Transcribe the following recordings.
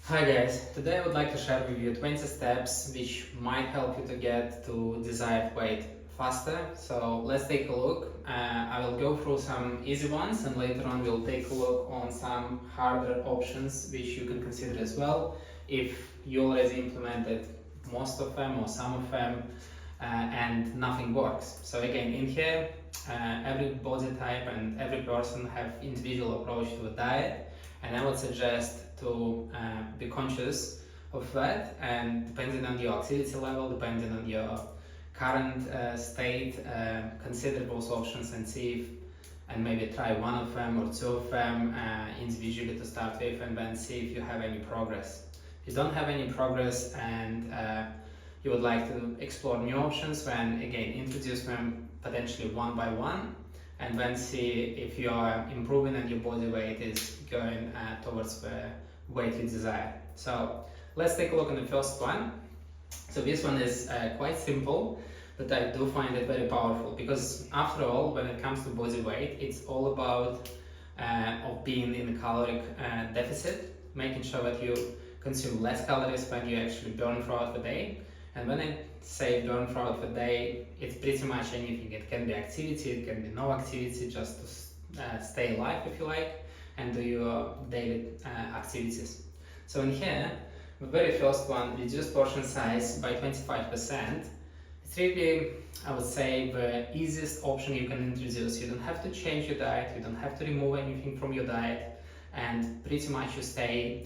Hi guys, today I would like to share with you 20 steps which might help you to get to desired weight faster. So let's take a look. I will go through some easy ones and later on we'll take a look on some harder options which you can consider as well if you already implemented most of them or some of them and nothing works. So again, in here, every body type and every person have individual approach to a diet, and I would suggest to be conscious of that, and depending on your activity level, depending on your current state, consider those options and see if, and maybe try one of them or two of them individually to start with, and then see if you have any progress. If you don't have any progress and you would like to explore new options, then again introduce them potentially one by one and then see if you are improving and your body weight is going towards the weight you desire. So let's take a look at the first one. So this one is quite simple, but I do find it very powerful because after all, when it comes to body weight, it's all about of being in a caloric deficit, making sure that you consume less calories than you actually burn throughout the day. And when I say burn throughout the day, it's pretty much anything. It can be activity, it can be no activity, just to stay alive if you like, and do your daily activities. So in here, the very first one, reduce portion size by 25%. It's really, I would say, the easiest option you can introduce. You don't have to change your diet, you don't have to remove anything from your diet, and pretty much you stay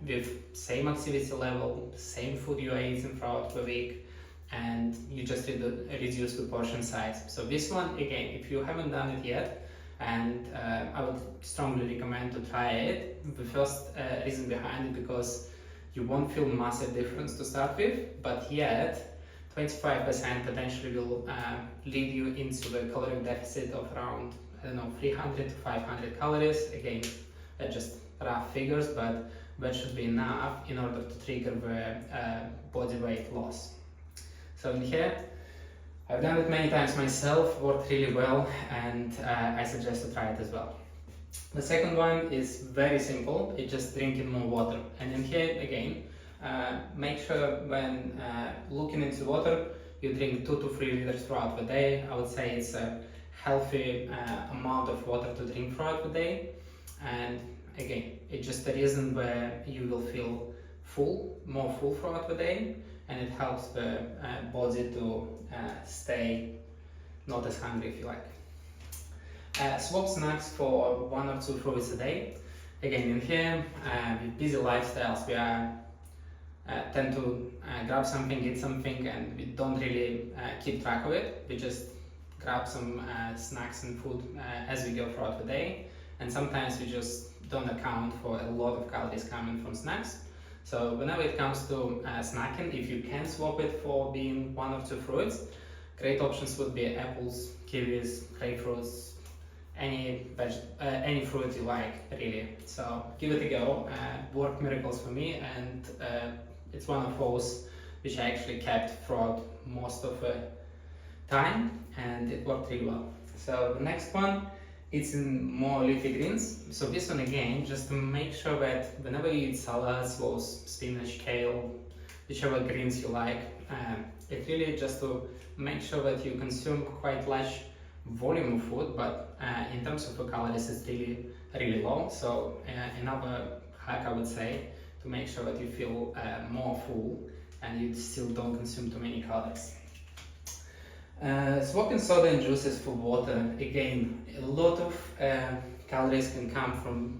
with same activity level, same food you are eating throughout the week, and you just reduce the portion size. So this one, again, if you haven't done it yet, and I would strongly recommend to try it. The first reason behind it, because you won't feel massive difference to start with, but yet 25% potentially will lead you into the caloric deficit of around, I don't know, 300 to 500 calories. Again, just rough figures, but that should be enough in order to trigger the body weight loss. So in here, I've done it many times myself, worked really well, and I suggest to try it as well. The second one is very simple, it's just drinking more water. And in here, again, make sure when looking into water, you drink 2 to 3 liters throughout the day. I would say it's a healthy amount of water to drink throughout the day. And again, it's just a reason where you will feel full, more full throughout the day, and it helps the body to stay not as hungry if you like. Swap snacks for 1 or 2 fruits a day. Again, in here, with busy lifestyles, we tend to grab something, eat something, and we don't really keep track of it. We just grab some snacks and food as we go throughout the day, and sometimes we just don't account for a lot of calories coming from snacks. So whenever it comes to snacking, if you can swap it for being 1 or 2 fruits, great options would be apples, kiwis, grapefruits, any fruit you like, really. So give it a go. Worked miracles for me, and it's one of those which I actually kept throughout most of the time, and it worked really well. So the next one, it's in more leafy greens. So this one again, just to make sure that whenever you eat salads, those spinach, kale, whichever greens you like, it really just to make sure that you consume quite large volume of food, but in terms of the calories, it's really low. So another hack I would say to make sure that you feel more full and you still don't consume too many calories. Swapping soda and juices for water. Again, a lot of calories can come from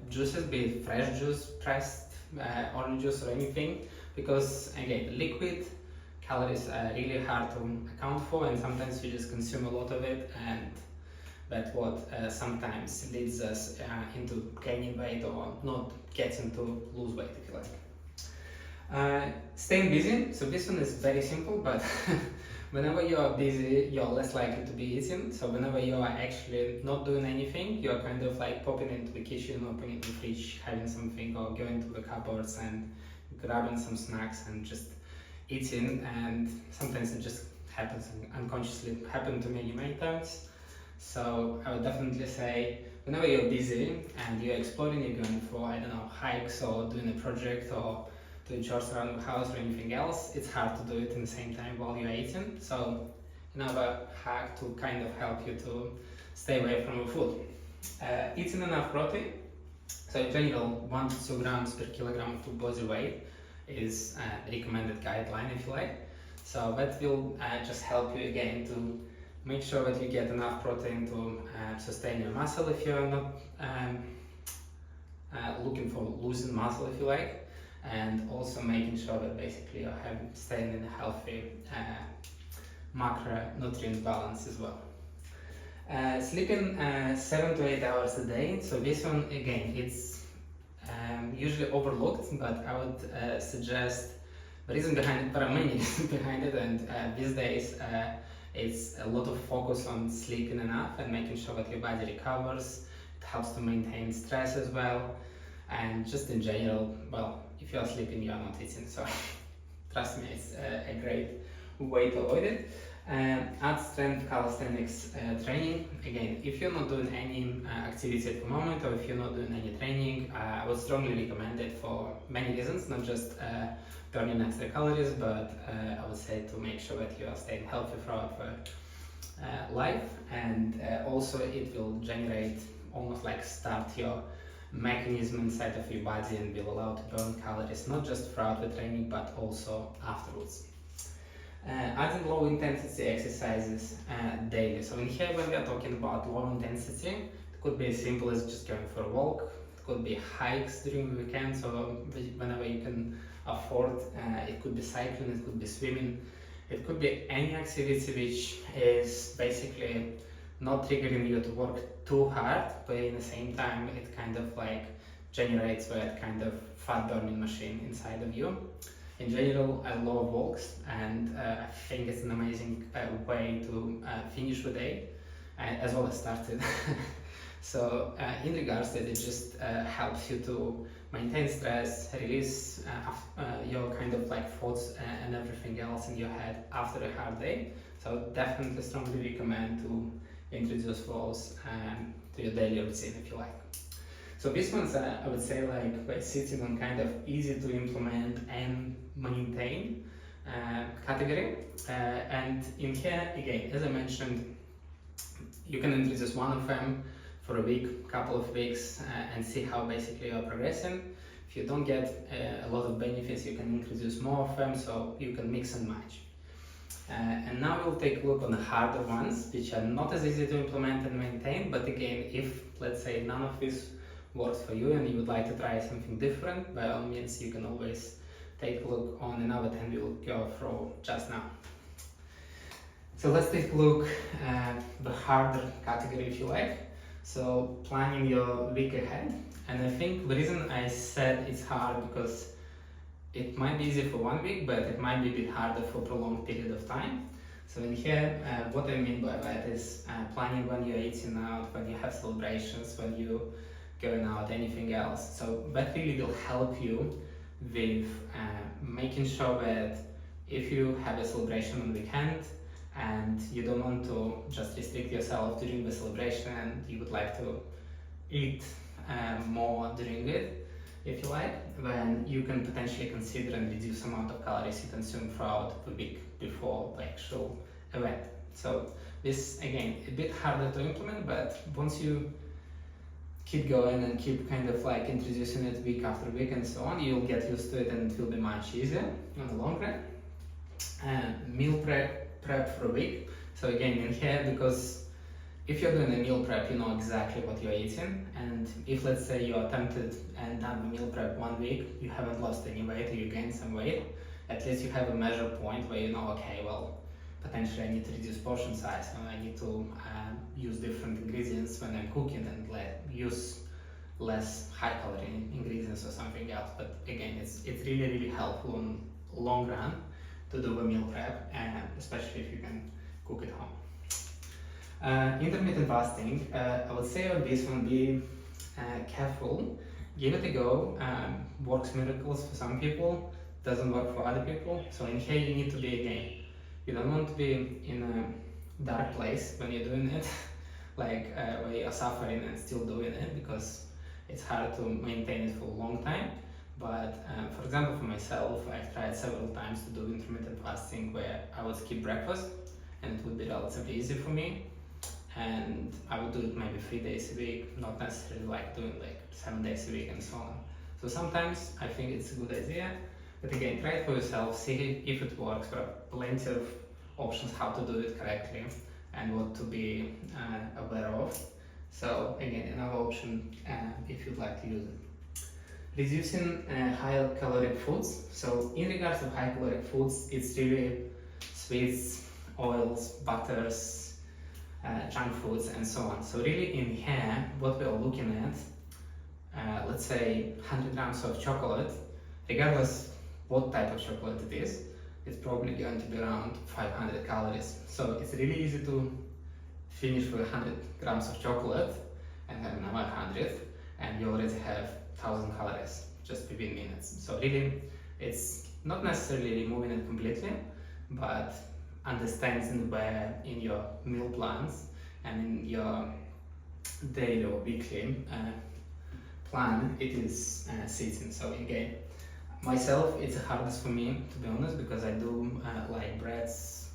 juices, be it fresh juice, pressed orange juice or anything, because again, liquid calories are really hard to account for, and sometimes we just consume a lot of it, and that's what sometimes leads us into gaining weight or not getting to lose weight if you like. Staying busy. So this one is very simple, but whenever you are busy, you're less likely to be eating. So whenever you are actually not doing anything, you're kind of like popping into the kitchen, opening the fridge, having something, or going to the cupboards and grabbing some snacks and just eating. And sometimes it just happens unconsciously. Happened to me many times. So I would definitely say whenever you're busy and you're exploring, you're going for, I don't know, hikes or doing a project or doing chores around the house or anything else, it's hard to do it in the same time while you're eating. So another hack to kind of help you to stay away from the food. Eating enough protein. So in general, 1 to 2 grams per kilogram of body weight is a recommended guideline, if you like. So that will just help you again to make sure that you get enough protein to sustain your muscle if you're not looking for losing muscle, if you like, and also making sure that basically you're staying in a healthy macronutrient balance as well. Sleeping 7 to 8 hours a day. So this one again, it's usually overlooked, but I would suggest the reason behind it. There are many reasons behind it, and these days it's a lot of focus on sleeping enough and making sure that your body recovers. It helps to maintain stress as well, and just in general, well, if you are sleeping, you are not eating. So trust me, it's a great way to avoid it. Add strength calisthenics training. Again, if you're not doing any activity at the moment, or if you're not doing any training, I would strongly recommend it for many reasons, not just burning extra calories, but I would say to make sure that you are staying healthy throughout life, and also it will generate, almost like start your mechanism inside of your body and will allow to burn calories, not just throughout the training, but also afterwards. Adding low intensity exercises daily. So in here, when we are talking about low intensity, it could be as simple as just going for a walk. It could be hikes during the weekend, so whenever you can afford. It could be cycling, it could be swimming, it could be any activity which is basically not triggering you to work too hard, but in the same time it kind of like generates that kind of fat burning machine inside of you. In general, I love walks, and I think it's an amazing way to finish the day as well as start it. So in regards to it, it just helps you to maintain stress, release your kind of like thoughts and everything else in your head after a hard day. So definitely strongly recommend to introduce those to your daily routine if you like. So this one's I would say like sitting on kind of easy to implement and maintain category. And in here again, as I mentioned, you can introduce one of them for a week, couple of weeks, and see how basically you're progressing. If you don't get a lot of benefits, you can introduce more of them, so you can mix and match. And now we'll take a look on the harder ones, which are not as easy to implement and maintain, but again, if let's say none of this works for you and you would like to try something different, by all means you can always take a look on another 10 we'll go through just now. So let's take a look at the harder category if you like. So planning your week ahead, and I think the reason I said it's hard because it might be easy for 1 week, but it might be a bit harder for a prolonged period of time. So in here, what I mean by that is planning when you're eating out, when you have celebrations, when you're going out, anything else. So that really will help you with making sure that if you have a celebration on the weekend and you don't want to just restrict yourself during the celebration and you would like to eat more during it, if you like, then you can potentially consider and reduce the amount of calories you consume throughout the week before the actual event. So this, again, a bit harder to implement, but once you keep going and keep kind of like introducing it week after week and so on, you'll get used to it and it will be much easier in the long run. Meal prep for a week. So again, in here, because if you're doing a meal prep, you know exactly what you're eating, and if let's say you attempted and done the meal prep 1 week, you haven't lost any weight or you gained some weight, at least you have a measure point where you know, okay, well, potentially I need to reduce portion size and I need to use different ingredients when I'm cooking and use less high calorie ingredients or something else. But again, it's really helpful in long run to do a meal prep, and especially if you can cook at home. Intermittent fasting, I would say on this one, be careful, give it a go. Works miracles for some people, doesn't work for other people. So in here you need to be, again, you don't want to be in a dark place when you're doing it, where you're suffering and still doing it because it's hard to maintain it for a long time. But for example, for myself, I've tried several times to do intermittent fasting where I would skip breakfast and it would be relatively easy for me. And I would do it maybe 3 days a week, not necessarily like doing like 7 days a week and so on. So sometimes I think it's a good idea, but again, try it for yourself, see if it works. There are plenty of options how to do it correctly and what to be aware of. So again, another option if you'd like to use it. Reducing high caloric foods. So in regards to high caloric foods, it's really sweets, oils, butters, junk foods and so on. So really in here, what we are looking at, let's say 100 grams of chocolate, regardless what type of chocolate it is, it's probably going to be around 500 calories. So it's really easy to finish with 100 grams of chocolate and have another 100, and you already have 1000 calories just within minutes. So really, it's not necessarily removing it completely, but understanding where in your meal plans and in your daily or weekly plan it is sitting. So again, myself, it's the hardest for me to be honest, because I do like breads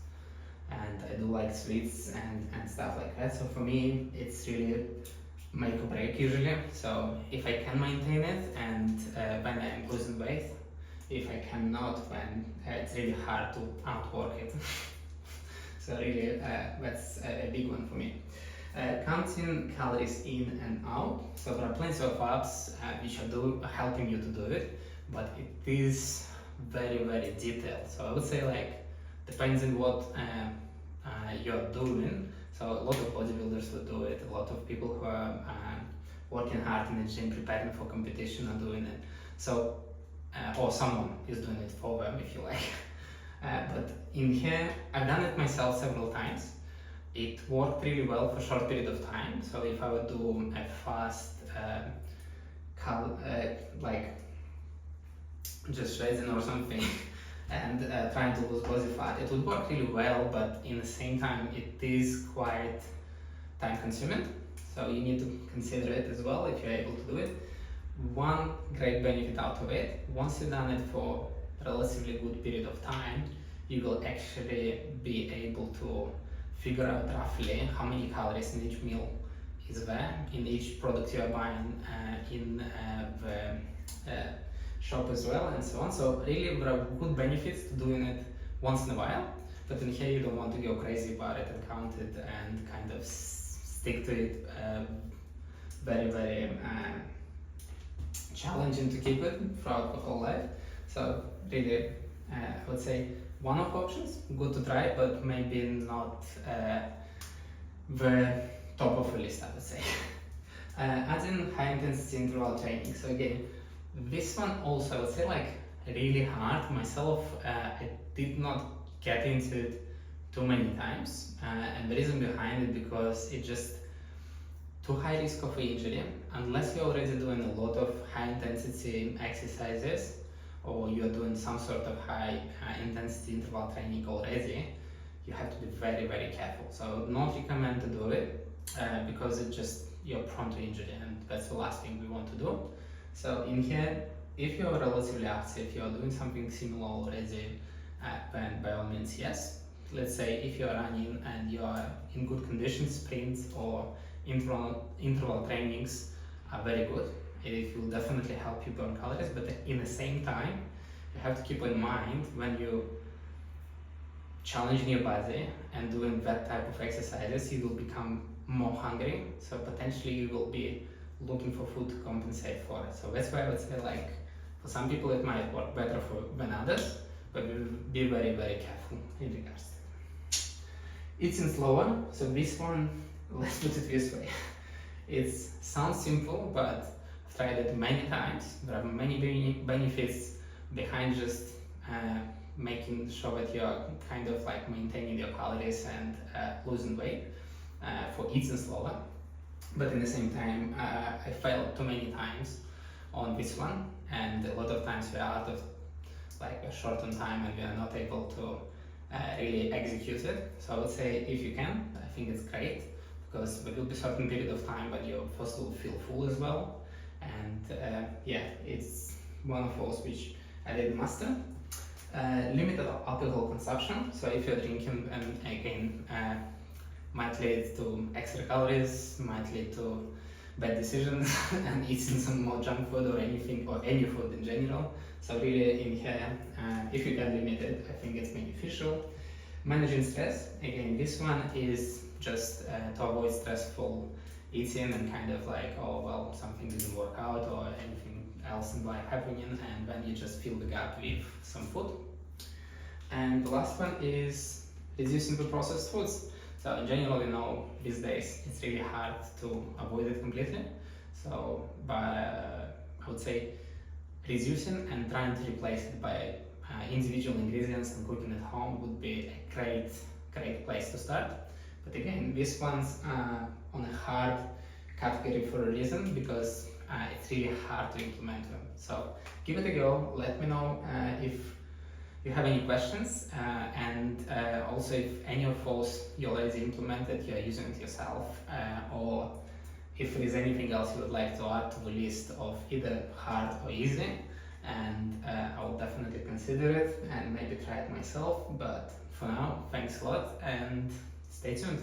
and I do like sweets and stuff like that. So for me, it's really make or break usually. So if I can maintain it and when I'm losing weight, if I cannot, then it's really hard to outwork it. So really, that's a big one for me. Counting calories in and out. So there are plenty of apps which are helping you to do it, but it is very, very detailed. So I would say like, depends on what you're doing. So a lot of bodybuilders will do it, a lot of people who are working hard in the gym, preparing for competition are doing it. So, or someone is doing it for them, if you like. But in here, I've done it myself several times. It worked really well for a short period of time. So if I would do a fast, like just shredding or something, and trying to lose body fat, it would work really well, but in the same time it is quite time consuming, so you need to consider it as well if you're able to do it. One great benefit out of it, once you've done it for a relatively good period of time, you will actually be able to figure out roughly how many calories in each meal is there, in each product you are buying in the shop as well, and so on. So really there are good benefits to doing it once in a while, but in here you don't want to go crazy about it and count it and kind of stick to it. Very, very challenging to keep it throughout the whole life. So really, I would say one of options, good to try, but maybe not the top of the list, I would say. Adding high intensity interval training. So again, this one also I would say like really hard. Myself, I did not get into it too many times, and the reason behind it because it just too high risk of injury. Unless you're already doing a lot of high intensity exercises or you're doing some sort of high intensity interval training already, you have to be very, very careful. So not recommend to do it because it just, you're prone to injury, and that's the last thing we want to do. So in here, if you're relatively active, you're doing something similar already, then by all means yes. Let's say if you're running and you're in good condition, sprints or interval trainings are very good. It will definitely help you burn calories, but in the same time, you have to keep in mind when you challenging your body and doing that type of exercises, you will become more hungry. So potentially you will be looking for food to compensate for it. So that's why I would say like, for some people it might work better than others, but be very, very careful in regards to it. Eating slower. So this one, let's put it this way. It sounds simple, but I've tried it many times. There are many benefits behind just making sure that you're kind of like maintaining your calories and losing weight for eating slower. But in the same time, I failed too many times on this one, and a lot of times we are out of like a short on time and we are not able to really execute it. So I would say if you can, I think it's great, because there will be a certain period of time when your first will feel full as well. And yeah, it's one of those which I did master. Limited alcohol consumption. So if you're drinking, and again, might lead to extra calories, might lead to bad decisions and eating some more junk food or anything, or any food in general. So really in here, if you can limit it, I think it's beneficial. Managing stress, again, this one is just to avoid stressful eating and kind of like, oh well, something didn't work out or anything else in life happening, and then you just fill the gap with some food. And the last one is reducing the processed foods. So in general, you know, these days it's really hard to avoid it completely. So by I would say reducing and trying to replace it by individual ingredients and cooking at home would be a great place to start. But again, these ones are on a hard category for a reason, because it's really hard to implement them. So give it a go. Let me know if you have any questions, and also if any of those you already implemented, you're using it yourself, or if there is anything else you would like to add to the list of either hard or easy, and I will definitely consider it and maybe try it myself. But for now, thanks a lot and stay tuned.